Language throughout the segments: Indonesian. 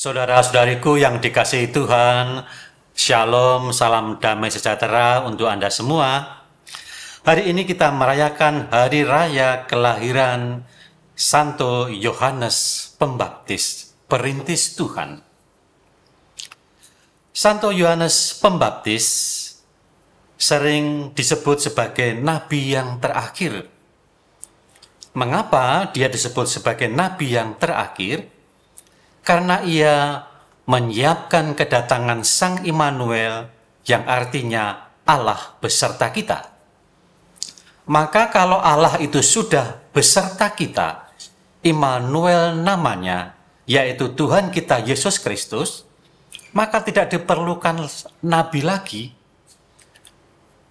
Saudara-saudariku yang dikasihi Tuhan, Shalom, salam damai sejahtera untuk Anda semua. Hari ini kita merayakan hari raya kelahiran Santo Yohanes Pembaptis, perintis Tuhan. Santo Yohanes Pembaptis sering disebut sebagai nabi yang terakhir. Mengapa dia disebut sebagai nabi yang terakhir? Karena ia menyiapkan kedatangan Sang Immanuel yang artinya Allah beserta kita. Maka kalau Allah itu sudah beserta kita, Immanuel namanya, yaitu Tuhan kita Yesus Kristus, maka tidak diperlukan nabi lagi.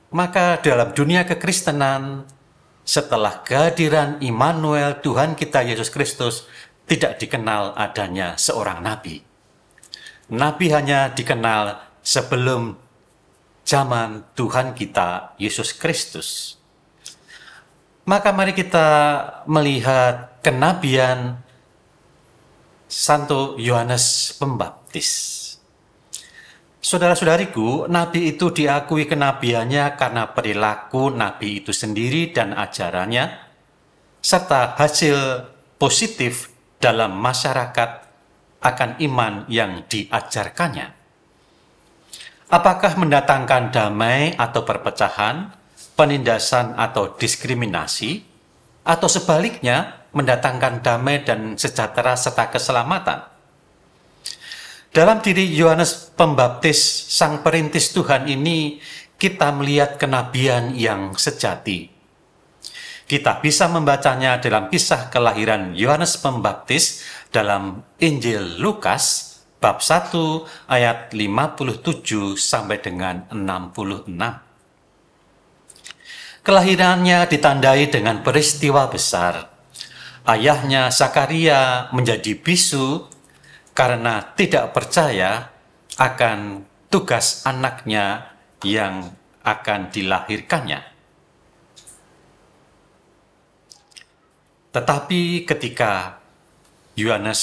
Maka dalam dunia kekristenan, setelah kehadiran Immanuel Tuhan kita Yesus Kristus, tidak dikenal adanya seorang nabi. Nabi hanya dikenal sebelum zaman Tuhan kita Yesus Kristus. Maka mari kita melihat kenabian Santo Yohanes Pembaptis. Saudara-saudariku, nabi itu diakui kenabiannya karena perilaku nabi itu sendiri dan ajarannya, serta hasil positif dalam masyarakat akan iman yang diajarkannya. Apakah mendatangkan damai atau perpecahan, penindasan atau diskriminasi, atau sebaliknya mendatangkan damai dan sejahtera serta keselamatan? Dalam diri Yohanes Pembaptis, sang perintis Tuhan ini, kita melihat kenabian yang sejati. Kita bisa membacanya dalam kisah kelahiran Yohanes Pembaptis dalam Injil Lukas bab 1 ayat 57 sampai dengan 66. Kelahirannya ditandai dengan peristiwa besar. Ayahnya Zakaria menjadi bisu karena tidak percaya akan tugas anaknya yang akan dilahirkannya. Tetapi ketika Yohanes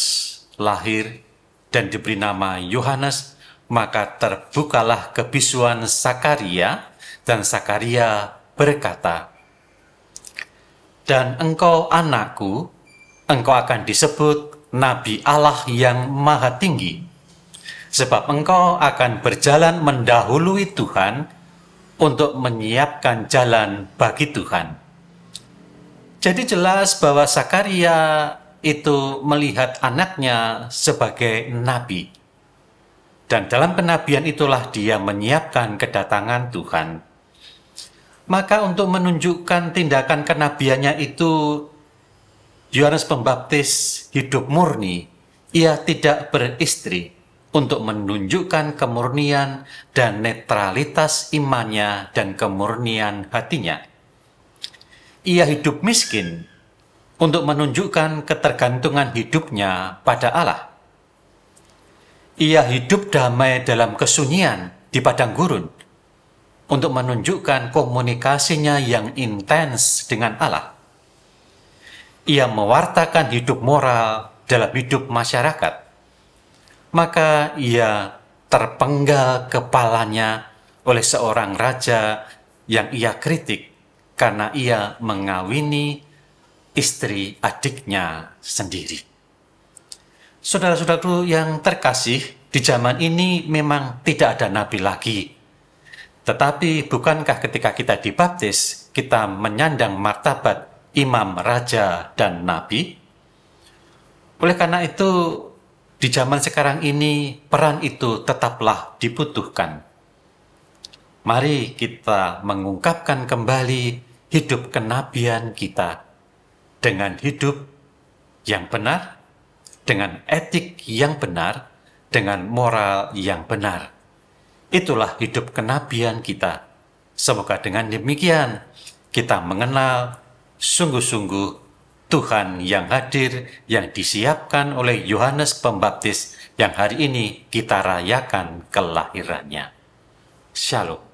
lahir dan diberi nama Yohanes, maka terbukalah kebisuan Zakaria, dan Zakaria berkata, "Dan engkau anakku, engkau akan disebut Nabi Allah yang Maha Tinggi, sebab engkau akan berjalan mendahului Tuhan untuk menyiapkan jalan bagi Tuhan." Jadi jelas bahwa Zakaria itu melihat anaknya sebagai nabi. Dan dalam kenabian itulah dia menyiapkan kedatangan Tuhan. Maka untuk menunjukkan tindakan kenabiannya itu, Yohanes Pembaptis hidup murni. Ia tidak beristri untuk menunjukkan kemurnian dan netralitas imannya dan kemurnian hatinya. Ia hidup miskin untuk menunjukkan ketergantungan hidupnya pada Allah. Ia hidup damai dalam kesunyian di padang gurun untuk menunjukkan komunikasinya yang intens dengan Allah. Ia mewartakan hidup moral dalam hidup masyarakat. Maka ia terpenggal kepalanya oleh seorang raja yang ia kritik karena ia mengawini istri adiknya sendiri. Saudara-saudaraku yang terkasih, di zaman ini memang tidak ada nabi lagi. Tetapi bukankah ketika kita dibaptis, kita menyandang martabat imam, raja, dan nabi? Oleh karena itu, di zaman sekarang ini, peran itu tetaplah dibutuhkan. Mari kita mengungkapkan kembali hidup kenabian kita dengan hidup yang benar, dengan etik yang benar, dengan moral yang benar. Itulah hidup kenabian kita. Semoga dengan demikian kita mengenal sungguh-sungguh Tuhan yang hadir, yang disiapkan oleh Yohanes Pembaptis yang hari ini kita rayakan kelahirannya. Shalom.